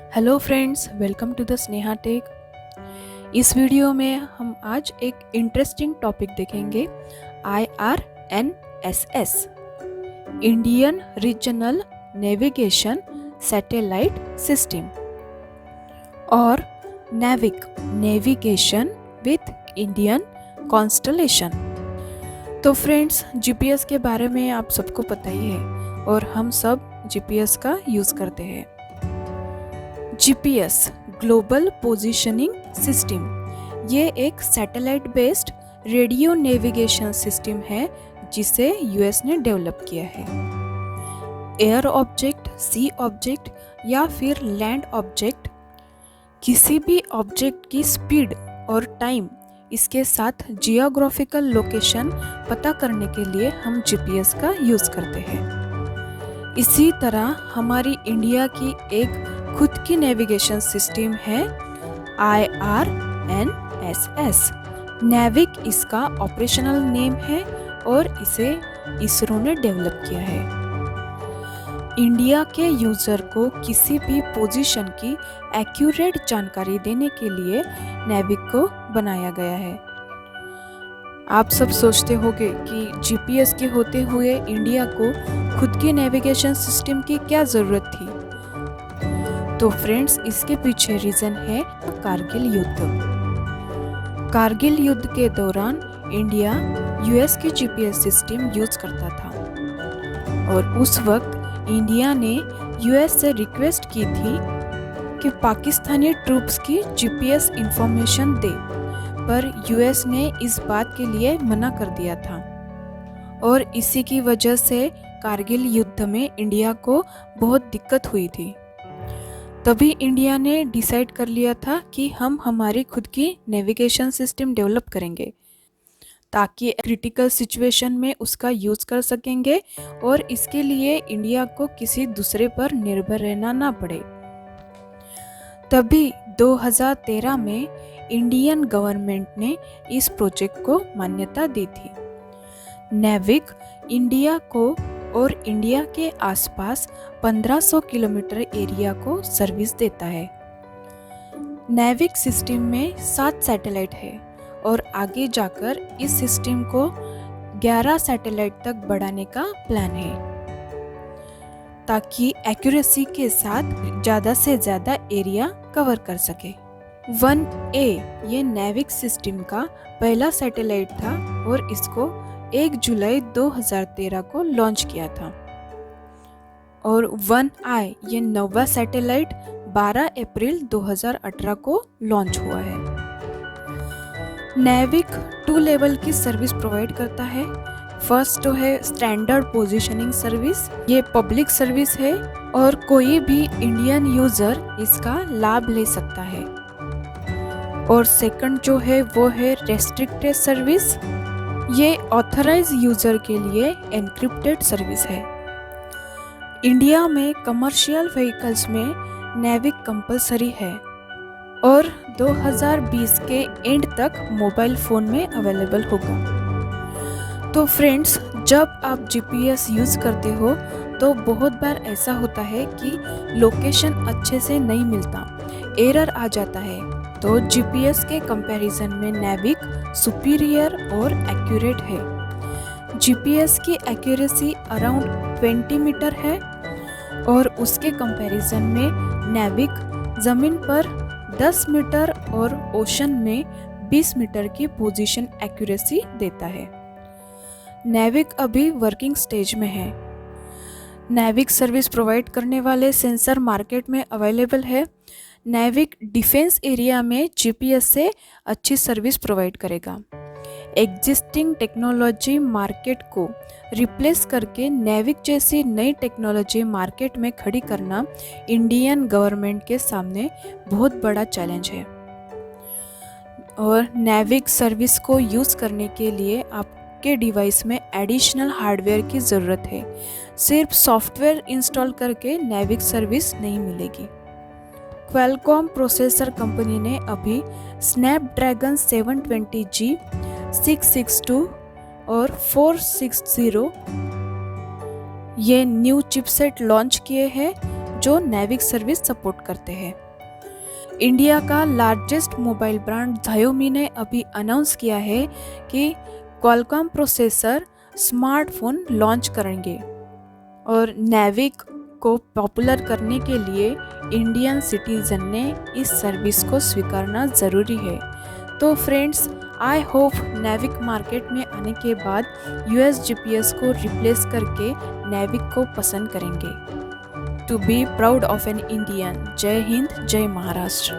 Hello friends, welcome to the Sneha tech. इस video में हम आज एक इंटरेस्टिंग टॉपिक देखेंगे, IRNSS, Indian regional navigation satellite system, और NavIC, navigation with Indian constellation. तो फ्रेंड्स, जीपीएस के बारे में आप सबको पता ही है और हम सब जीपीएस का यूज़ करते हैं। जीपीएस, ग्लोबल पोजीशनिंग सिस्टम, ये एक satellite based radio navigation system है जिसे यूएस ने डेवलप किया है। एयर ऑब्जेक्ट, सी ऑब्जेक्ट या फिर लैंड ऑब्जेक्ट, किसी भी ऑब्जेक्ट की स्पीड और टाइम, इसके साथ जियोग्राफिकल लोकेशन पता करने के लिए हम जीपीएस का यूज़ करते हैं। इसी तरह हमारी इंडिया की एक खुद की नेविगेशन सिस्टम है, IRNSS। नेविक इसका ऑपरेशनल नेम है और इसे इसरो ने डेवलप किया है। इंडिया के यूजर को किसी भी पोजीशन की एक्यूरेट जानकारी देने के लिए नेविक को बनाया गया है। आप सब सोचते होंगे कि जीपीएस के होते हुए इंडिया को खुद की नेविगेशन सिस्टम की क्या ज़रूरत थी। तो फ्रेंड्स, इसके पीछे रीज़न है कारगिल युद्ध। कारगिल युद्ध के दौरान इंडिया यूएस की जीपीएस सिस्टम यूज़ करता था और उस वक्त इंडिया ने यूएस से रिक्वेस्ट की थी कि पाकिस्तानी ट्रूप्स की जीपीएस इंफॉर्मेशन दे, पर यूएस ने इस बात के लिए मना कर दिया था और इसी की वजह से कारगिल युद्ध में इंडिया को बहुत दिक्कत हुई थी। तभी इंडिया ने डिसाइड कर लिया था कि हम हमारी खुद की नेविगेशन सिस्टम डेवलप करेंगे ताकि क्रिटिकल सिचुएशन में उसका यूज़ कर सकेंगे और इसके लिए इंडिया को किसी दूसरे पर निर्भर रहना ना पड़े। तभी 2013 में इंडियन गवर्नमेंट ने इस प्रोजेक्ट को मान्यता दी थी। नेविक इंडिया को और इंडिया के आसपास 1500 किलोमीटर एरिया को सर्विस देता है। नेविक सिस्टम में 7 सैटेलाइट है और आगे जाकर इस सिस्टम को 11 सैटेलाइट तक बढ़ाने का प्लान है ताकि एक्यूरेसी के साथ ज़्यादा से ज़्यादा एरिया कवर कर सके। 1A ये नेविक सिस्टम का पहला सैटेलाइट था और इसको 1 जुलाई 2013 को लॉन्च किया था और 1I ये 9वां सैटेलाइट 12 अप्रैल 2018 को लॉन्च हुआ है। नेविक 2 लेवल की सर्विस प्रोवाइड करता है। फर्स्ट तो है स्टैंडर्ड पोजीशनिंग सर्विस, ये पब्लिक सर्विस है और कोई भी इंडियन यूजर इसका लाभ ले सकता है। और सेकंड जो है वो है रेस्ट्रिक्टेड सर्विस, ये ऑथराइज यूजर के लिए एनक्रिप्टेड सर्विस है। इंडिया में कमर्शियल व्हीकल्स में नेविक कंपलसरी है और 2020 के एंड तक मोबाइल फ़ोन में अवेलेबल होगा। तो फ्रेंड्स, जब आप जीपीएस यूज़ करते हो तो बहुत बार ऐसा होता है कि लोकेशन अच्छे से नहीं मिलता, एरर आ जाता है। तो जीपीएस के कंपैरिजन में नेविक सुपीरियर और एक्यूरेट है। जीपीएस की एक्यूरेसी अराउंड 20 मीटर है और उसके कंपैरिजन में नेविक ज़मीन पर 10 मीटर और ओशन में 20 मीटर की पोजीशन एक्यूरेसी देता है। नेविक अभी वर्किंग स्टेज में है। नेविक सर्विस प्रोवाइड करने वाले सेंसर मार्केट में अवेलेबल है। नेविक डिफेंस एरिया में जीपीएस से अच्छी सर्विस प्रोवाइड करेगा। एग्जिस्टिंग टेक्नोलॉजी मार्केट को रिप्लेस करके नेविक जैसी नई टेक्नोलॉजी मार्केट में खड़ी करना इंडियन गवर्नमेंट के सामने बहुत बड़ा चैलेंज है और नेविक सर्विस को यूज़ करने के लिए आपके डिवाइस में एडिशनल हार्डवेयर की ज़रूरत है। सिर्फ सॉफ्टवेयर इंस्टॉल करके नेविक सर्विस नहीं मिलेगी। क्वालकॉम प्रोसेसर कंपनी ने अभी स्नैपड्रैगन 720G, 662 और 460 ये न्यू चिपसेट लॉन्च किए हैं जो नेविक सर्विस सपोर्ट करते हैं। इंडिया का लार्जेस्ट मोबाइल ब्रांड Xiaomi ने अभी अनाउंस किया है कि क्वालकॉम प्रोसेसर स्मार्टफोन लॉन्च करेंगे और नेविक को पॉपुलर करने के लिए इंडियन सिटीजन ने इस सर्विस को स्वीकारना ज़रूरी है। तो friends, I hope NavIC market में आने के बाद यूएस जीपीएस को रिप्लेस करके नेविक को पसंद करेंगे। To be proud of an Indian. जय हिंद, जय महाराष्ट्र।